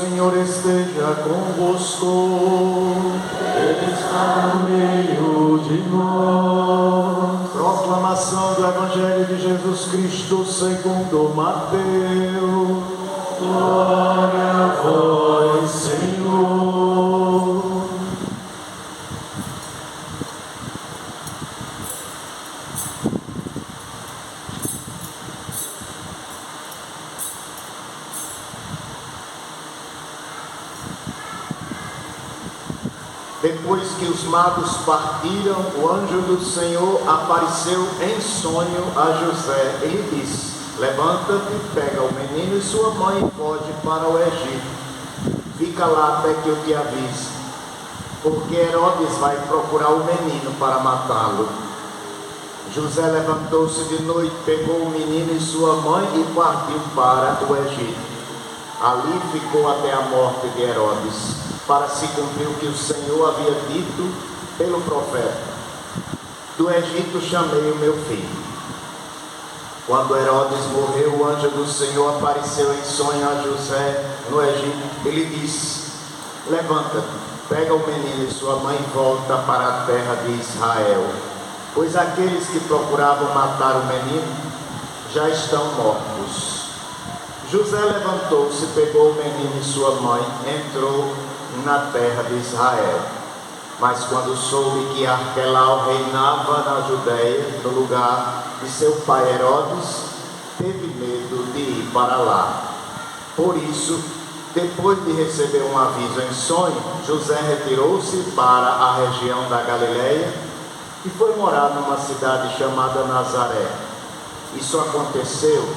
Senhor esteja convosco. Ele está no meio de nós. Proclamação do Evangelho de Jesus Cristo segundo Mateus. Glória a vós, Senhor. Depois que os magos partiram, o anjo do Senhor apareceu em sonho a José e lhe disse: levanta-te, pega o menino e sua mãe e foge para o Egito. Fica lá até que eu te avise, porque Herodes vai procurar o menino para matá-lo. José levantou-se de noite, pegou o menino e sua mãe e partiu para o Egito. Ali ficou até a morte de Herodes, para se cumprir o que o Senhor havia dito pelo profeta: do Egito chamei o meu filho. Quando Herodes morreu, o anjo do Senhor apareceu em sonho a José no Egito. Ele disse: levanta-te, pega o menino e sua mãe e volta para a terra de Israel, pois aqueles que procuravam matar o menino já estão mortos. José levantou-se, pegou o menino e sua mãe, entrou na terra de Israel. Mas quando soube que Arquelau reinava na Judéia, no lugar de seu pai Herodes, teve medo de ir para lá. Por isso, depois de receber um aviso em sonho, José retirou-se para a região da Galileia e foi morar numa cidade chamada Nazaré. Isso aconteceu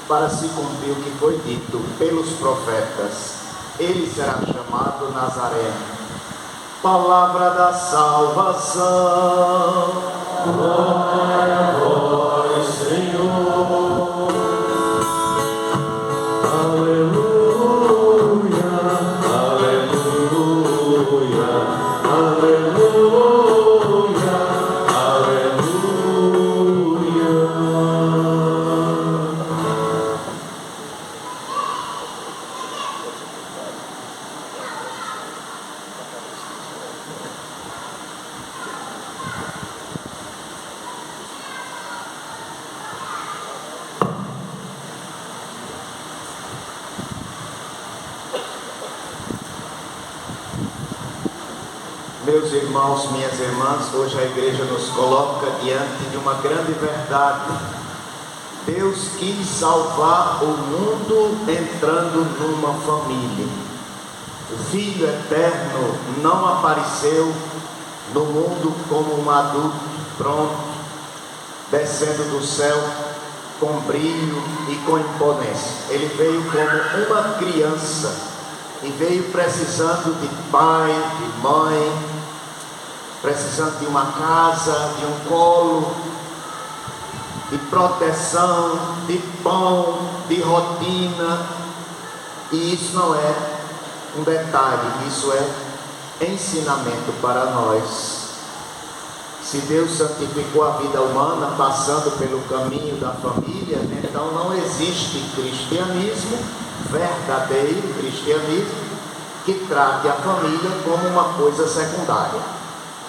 para se cumprir o que foi dito pelos profetas: ele será chamado Nazareno. Palavra da salvação. Glória a vós, Senhor. Aleluia, aleluia, aleluia, aleluia. Meus irmãos, minhas irmãs, hoje a igreja nos coloca diante de uma grande verdade. Deus quis salvar o mundo entrando numa família. O Filho Eterno não apareceu no mundo como um adulto pronto, descendo do céu com brilho e com imponência. Ele veio como uma criança e veio precisando de pai, de mãe, precisando de uma casa, de um colo, de proteção, de pão, de rotina. E isso não é um detalhe, isso é ensinamento para nós. Se Deus santificou a vida humana passando pelo caminho da família, então não existe cristianismo, verdadeiro cristianismo, que trate a família como uma coisa secundária.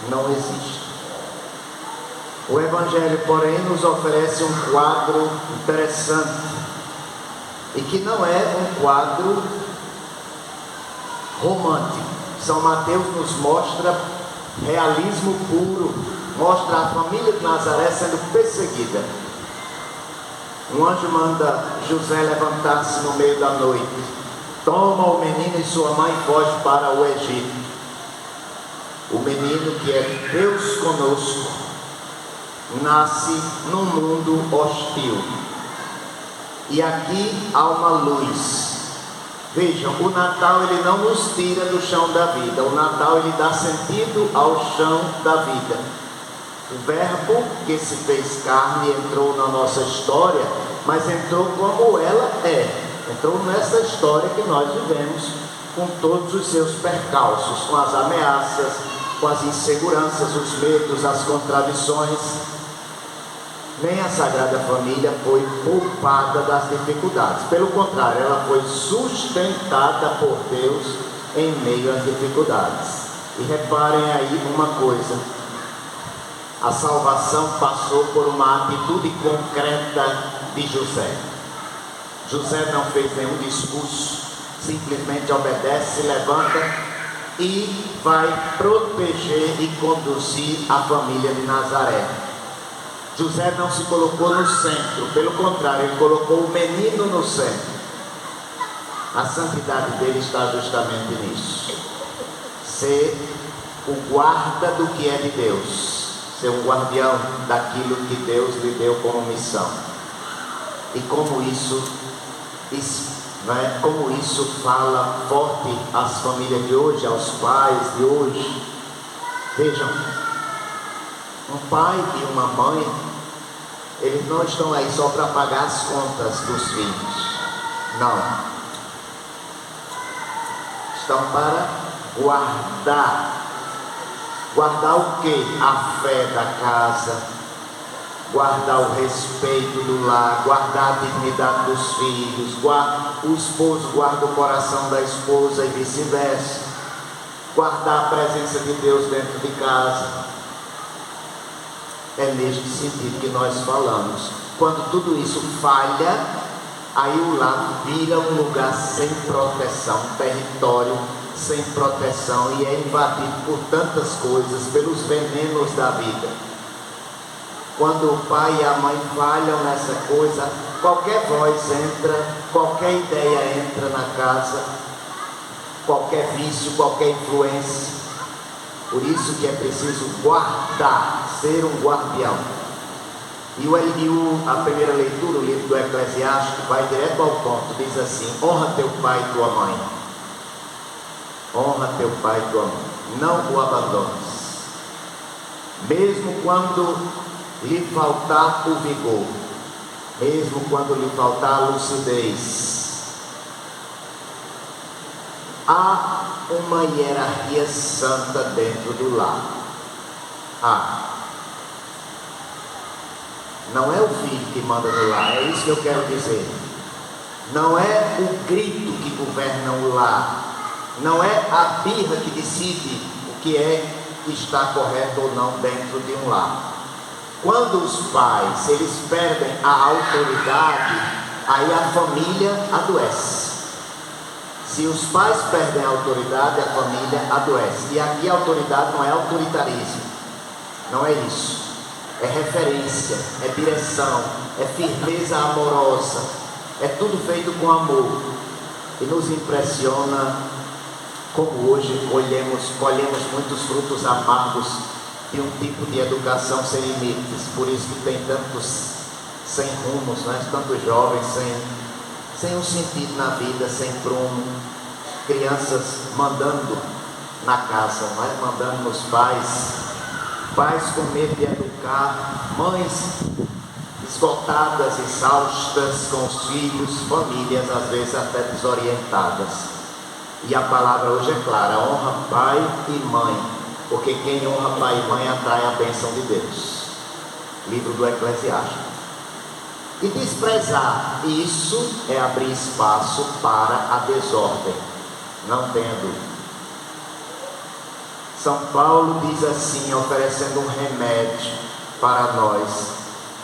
Não existe. O Evangelho, porém, nos oferece um quadro interessante, e que não é um quadro romântico. São Mateus nos mostra realismo puro, mostra a família de Nazaré sendo perseguida. Um anjo manda José levantar-se no meio da noite, toma o menino e sua mãe e foge para o Egito. O menino, que é Deus conosco, nasce num mundo hostil. E aqui há uma luz. Vejam, o Natal ele não nos tira do chão da vida. O Natal ele dá sentido ao chão da vida. O Verbo que se fez carne entrou na nossa história, mas entrou como ela é. Entrou nessa história que nós vivemos, com todos os seus percalços, com as ameaças, com as inseguranças, os medos, as contradições. Nem a Sagrada Família foi poupada das dificuldades. Pelo contrário, ela foi sustentada por Deus em meio às dificuldades. E reparem aí uma coisa: a salvação passou por uma atitude concreta de José. José não fez nenhum discurso, simplesmente obedece, se levanta e vai proteger e conduzir a família de Nazaré. José não se colocou no centro, pelo contrário, ele colocou o menino no centro. A santidade dele está justamente nisso: ser o guarda do que é de Deus, ser um guardião daquilo que Deus lhe deu como missão. E como isso fala forte às famílias de hoje, aos pais de hoje. Vejam, um pai e uma mãe, eles não estão aí só para pagar as contas dos filhos, não. Estão para guardar o quê? A fé da casa, guardar o respeito do lar, guardar a dignidade dos filhos, o esposo guarda o coração da esposa e vice-versa, guardar a presença de Deus dentro de casa. É neste sentido que nós falamos. Quando tudo isso falha, aí o lar vira um lugar sem proteção, um território sem proteção, e é invadido por tantas coisas, pelos venenos da vida. Quando o pai e a mãe falham nessa coisa, qualquer voz entra, qualquer ideia entra na casa, qualquer vício, qualquer influência. Por isso que é preciso guardar, ser um guardião. E o LDU, a primeira leitura, o livro do Eclesiástico, vai direto ao ponto, diz assim: honra teu pai e tua mãe. Honra teu pai e tua mãe, não o abandones, mesmo quando lhe faltar o vigor, mesmo quando lhe faltar a lucidez. Há uma hierarquia santa dentro do lar. Não é o filho que manda no lar, é isso que eu quero dizer. Não é o grito que governa o lar, não é a birra que decide o que está correto ou não dentro de um lar. Quando os pais, eles perdem a autoridade, aí a família adoece. Se os pais perdem a autoridade, a família adoece. E aqui a autoridade não é autoritarismo, não é isso. É referência, é direção, é firmeza amorosa, é tudo feito com amor. E nos impressiona como hoje colhemos muitos frutos amargos de um tipo de educação sem limites. Por isso que tem tantos sem rumos, tantos jovens sem um sentido na vida, sem prumo. Crianças mandando na casa, mandando nos pais com medo de educar, mães esgotadas, exaustas com os filhos, famílias às vezes até desorientadas. E a palavra hoje é clara: honra pai e mãe, porque quem honra pai e mãe atrai a bênção de Deus. Livro do Eclesiástico. E desprezar isso é abrir espaço para a desordem, não tenha dúvida. São Paulo diz assim, oferecendo um remédio para nós: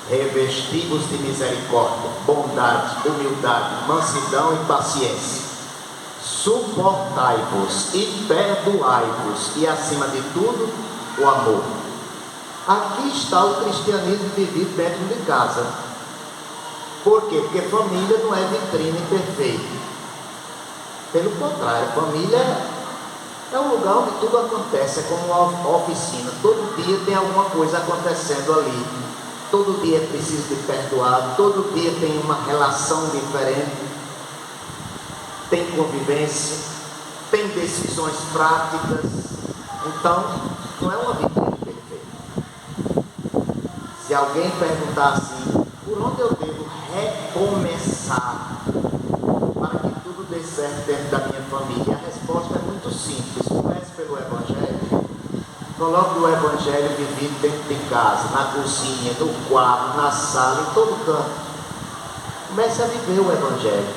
revestivos de misericórdia, bondade, humildade, mansidão e paciência. Suportai-vos e perdoai-vos, e acima de tudo, o amor. Aqui está o cristianismo vivido dentro de casa. Por quê? Porque família não é vitrine perfeita. Pelo contrário, família é um lugar onde tudo acontece, é como uma oficina. Todo dia tem alguma coisa acontecendo ali. Todo dia é preciso de perdoar, todo dia tem uma relação diferente. Tem convivência, tem decisões práticas. Então, não é uma vitrine perfeita. Se alguém perguntar assim: por onde eu devo recomeçar para que tudo dê certo dentro da minha família? A resposta é muito simples: comece pelo Evangelho. Coloque o Evangelho vivido dentro de casa, na cozinha, no quarto, na sala, em todo canto. Comece a viver o Evangelho,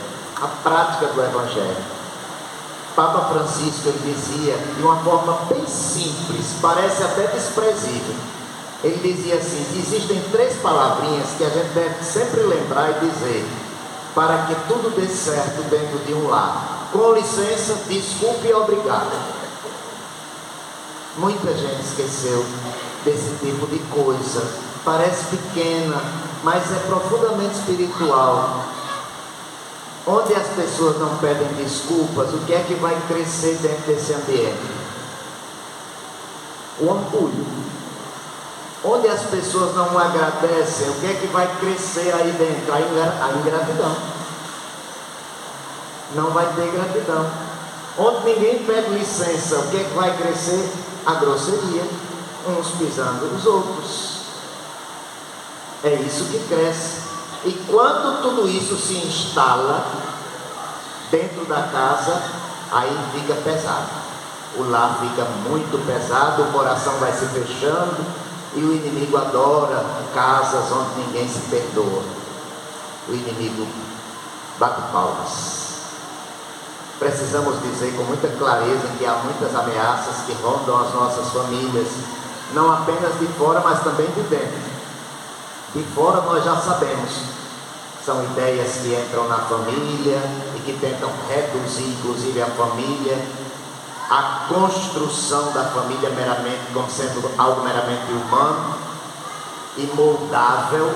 a prática do Evangelho. Papa Francisco, ele dizia de uma forma bem simples, parece até desprezível. Ele dizia assim: existem 3 palavrinhas que a gente deve sempre lembrar e dizer para que tudo dê certo dentro de um lar: com licença, desculpe e obrigado. Muita gente esqueceu desse tipo de coisa. Parece pequena, mas é profundamente espiritual. Onde as pessoas não pedem desculpas, o que é que vai crescer dentro desse ambiente? O orgulho. Onde as pessoas não agradecem, o que é que vai crescer aí dentro? A ingratidão. Não vai ter gratidão. Onde ninguém pede licença, o que é que vai crescer? A grosseria, uns pisando nos outros. É isso que cresce. E quando tudo isso se instala dentro da casa, aí fica pesado. O lar fica muito pesado, o coração vai se fechando, e o inimigo adora casas onde ninguém se perdoa. O inimigo bate palmas. Precisamos dizer com muita clareza que há muitas ameaças que rondam as nossas famílias, não apenas de fora, mas também de dentro. De fora nós já sabemos, são ideias que entram na família e que tentam reduzir inclusive a família, a construção da família meramente como sendo algo meramente humano e moldável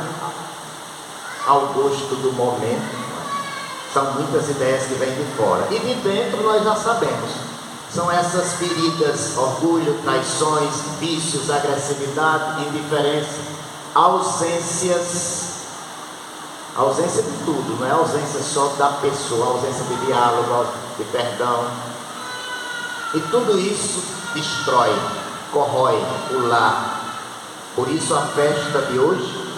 ao gosto do momento. São muitas ideias que vêm de fora. E de dentro nós já sabemos. São essas feridas: orgulho, traições, vícios, agressividade, indiferença, ausências. Ausência de tudo, não é ausência só da pessoa, ausência de diálogo, de perdão. E tudo isso destrói, corrói o lar. Por isso a festa de hoje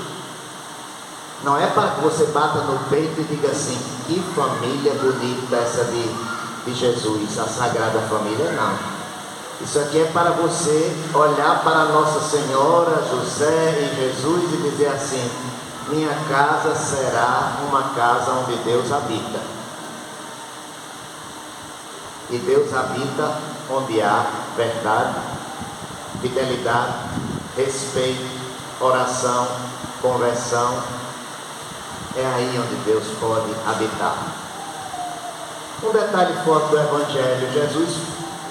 não é para que você bata no peito e diga assim: que família bonita essa de Jesus, a Sagrada Família. Não. Isso aqui é para você olhar para Nossa Senhora, José e Jesus e dizer assim: minha casa será uma casa onde Deus habita. E Deus habita onde há verdade, fidelidade, respeito, oração, conversão. É aí onde Deus pode habitar. Um detalhe forte do Evangelho: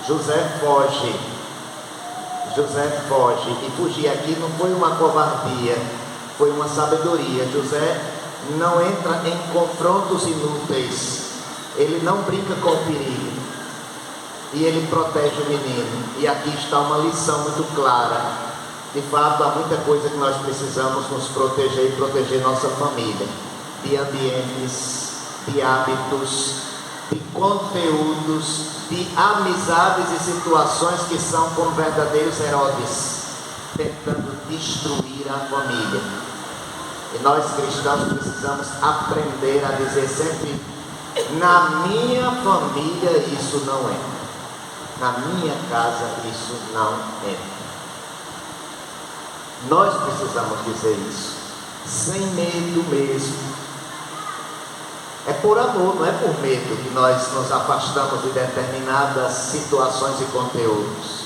José foge. E fugir aqui não foi uma covardia, foi uma sabedoria. José não entra em confrontos inúteis, ele não brinca com o perigo, e ele protege o menino. E aqui está uma lição muito clara. De fato, há muita coisa que nós precisamos nos proteger e proteger nossa família, de ambientes, de hábitos, de conteúdos, de amizades e situações que são como verdadeiros Herodes, tentando destruir a família. E nós cristãos precisamos aprender a dizer sempre: na minha família isso não entra, na minha casa isso não entra. Nós precisamos dizer isso, sem medo mesmo. É por amor, não é por medo que nós nos afastamos de determinadas situações e conteúdos.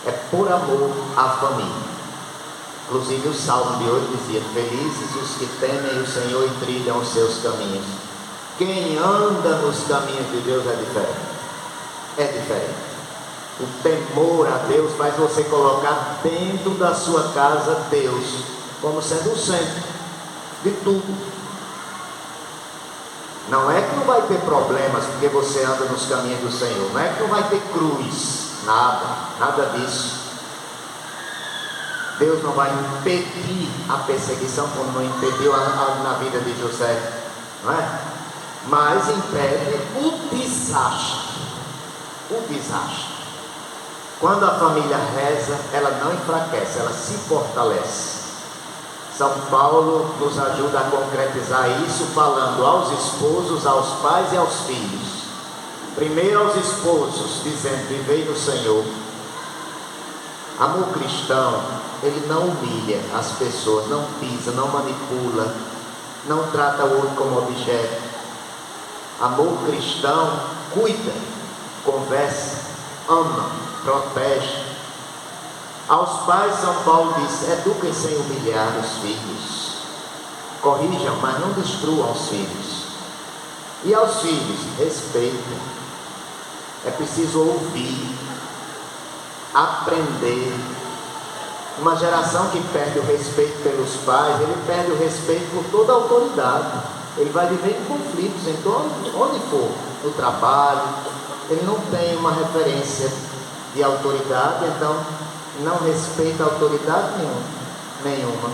É por amor à família. Inclusive o salmo de hoje dizia: felizes os que temem o Senhor e trilham os seus caminhos. Quem anda nos caminhos de Deus é diferente. É diferente. O temor a Deus faz você colocar dentro da sua casa Deus como sendo o centro de tudo. Não é que não vai ter problemas porque você anda nos caminhos do Senhor, não é que não vai ter cruz, nada disso. Deus não vai impedir a perseguição como não impediu na vida de José, não é? Mas impede o desastre. Quando a família reza, ela não enfraquece, ela se fortalece. São Paulo nos ajuda a concretizar isso falando aos esposos, aos pais e aos filhos. Primeiro aos esposos, dizendo: vivei no Senhor. Amor cristão, ele não humilha as pessoas, não pisa, não manipula, não trata o outro como objeto. Amor cristão cuida, conversa, ama, protege. Aos pais, São Paulo diz: eduquem sem humilhar os filhos. Corrijam, mas não destruam os filhos. E aos filhos, respeitem. É preciso ouvir, aprender. Uma geração que perde o respeito pelos pais, ele perde o respeito por toda a autoridade. Ele vai viver em conflitos, então, onde for, no trabalho, ele não tem uma referência de autoridade, então não respeita a autoridade nenhuma.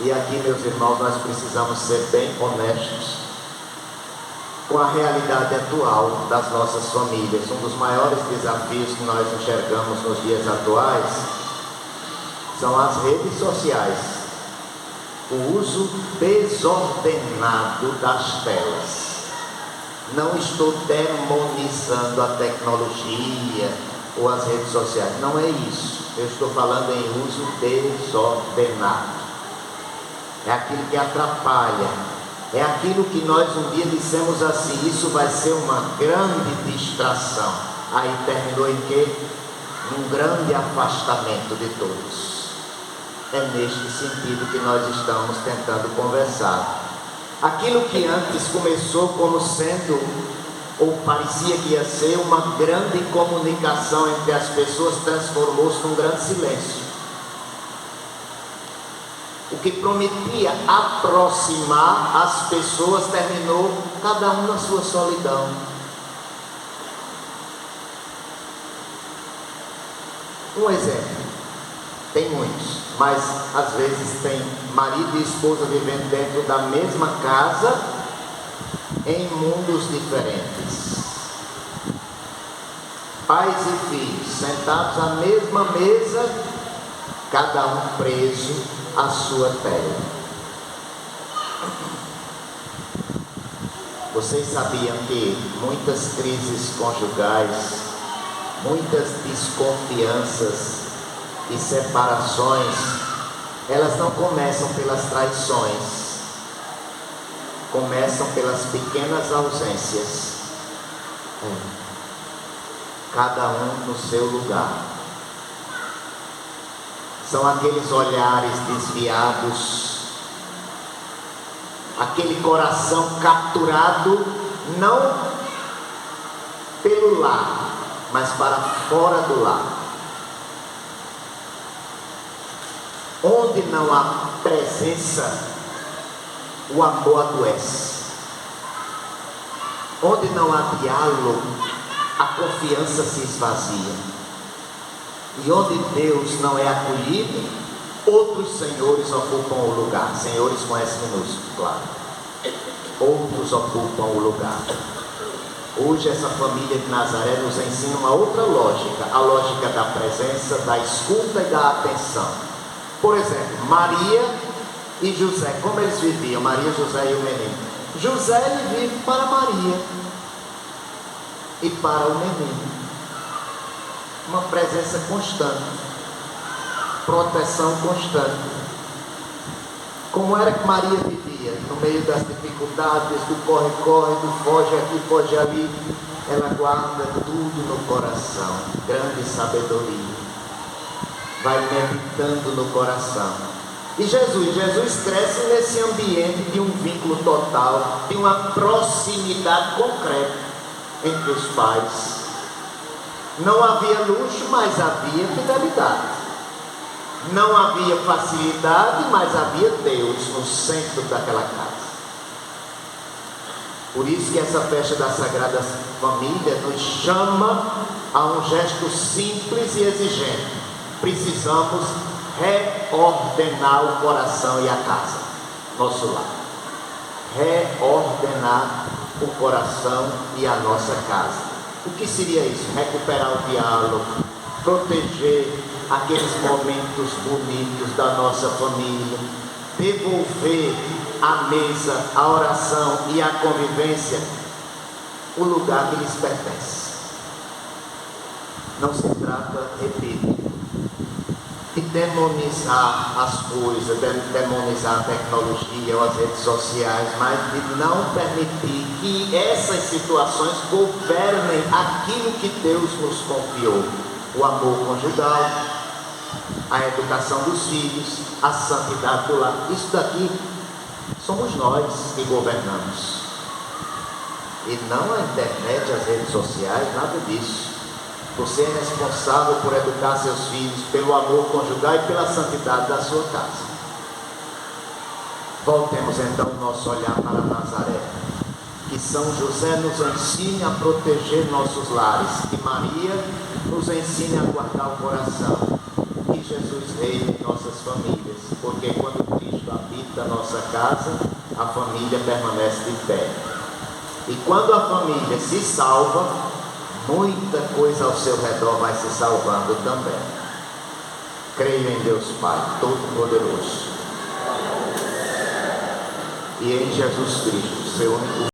E aqui, meus irmãos, nós precisamos ser bem honestos com a realidade atual das nossas famílias. Um dos maiores desafios que nós enxergamos nos dias atuais são as redes sociais, o uso desordenado das telas. Não estou demonizando a tecnologia ou as redes sociais, não é isso. Eu estou falando em uso desordenado. É aquilo que atrapalha, é aquilo que nós um dia dissemos assim: isso vai ser uma grande distração. Aí terminou em quê? Num grande afastamento de todos. É neste sentido que nós estamos tentando conversar. Aquilo que antes começou como sendo, ou parecia que ia ser, uma grande comunicação entre as pessoas, transformou-se num grande silêncio. O que prometia aproximar as pessoas terminou cada um na sua solidão. Um exemplo, tem muitos, mas às vezes tem marido e esposa vivendo dentro da mesma casa, em mundos diferentes. Pais e filhos sentados à mesma mesa, cada um preso à sua tela. Vocês sabiam que muitas crises conjugais, muitas desconfianças e separações, elas não começam pelas traições, começam pelas pequenas ausências. Cada um no seu lugar. São aqueles olhares desviados, aquele coração capturado, não pelo lar, mas para fora do lar. Onde não há presença, o amor adoece. Onde não há diálogo, a confiança se esvazia. E onde Deus não é acolhido, outros senhores ocupam o lugar. Senhores com S minúsculo, claro. Outros ocupam o lugar. Hoje essa família de Nazaré nos ensina uma outra lógica, a lógica da presença, da escuta e da atenção. Por exemplo, Maria e José, como eles viviam, Maria, José e o menino? José, ele vive para Maria e para o menino. Uma presença constante, proteção constante. Como era que Maria vivia? No meio das dificuldades, do corre-corre, do foge aqui, foge ali, ela guarda tudo no coração. Grande sabedoria. Vai meditando no coração. E Jesus cresce nesse ambiente de um vínculo total, de uma proximidade concreta entre os pais. Não havia luxo, mas havia fidelidade. Não havia facilidade, mas havia Deus no centro daquela casa. Por isso que essa festa da Sagrada Família nos chama a um gesto simples e exigente. Precisamos reordenar o coração e a casa, nosso lar. Reordenar o coração e a nossa casa. O que seria isso? Recuperar o diálogo, proteger aqueles momentos bonitos da nossa família, devolver à mesa, a oração e a convivência o lugar que lhes pertence. Não se trata, repito, e demonizar as coisas, demonizar a tecnologia ou as redes sociais, mas de não permitir que essas situações governem aquilo que Deus nos confiou: o amor conjugal, a educação dos filhos, a santidade do lar. Isso daqui somos nós que governamos, e não a internet, as redes sociais, nada disso. Você é responsável por educar seus filhos pelo amor conjugal e pela santidade da sua casa. Voltemos então o nosso olhar para Nazaré. Que São José nos ensine a proteger nossos lares, que Maria nos ensine a guardar o coração, que Jesus reine em nossas famílias, porque quando Cristo habita a nossa casa, a família permanece de pé. E quando a família se salva, muita coisa ao seu redor vai se salvando também. Creio em Deus Pai Todo-Poderoso e em Jesus Cristo, seu único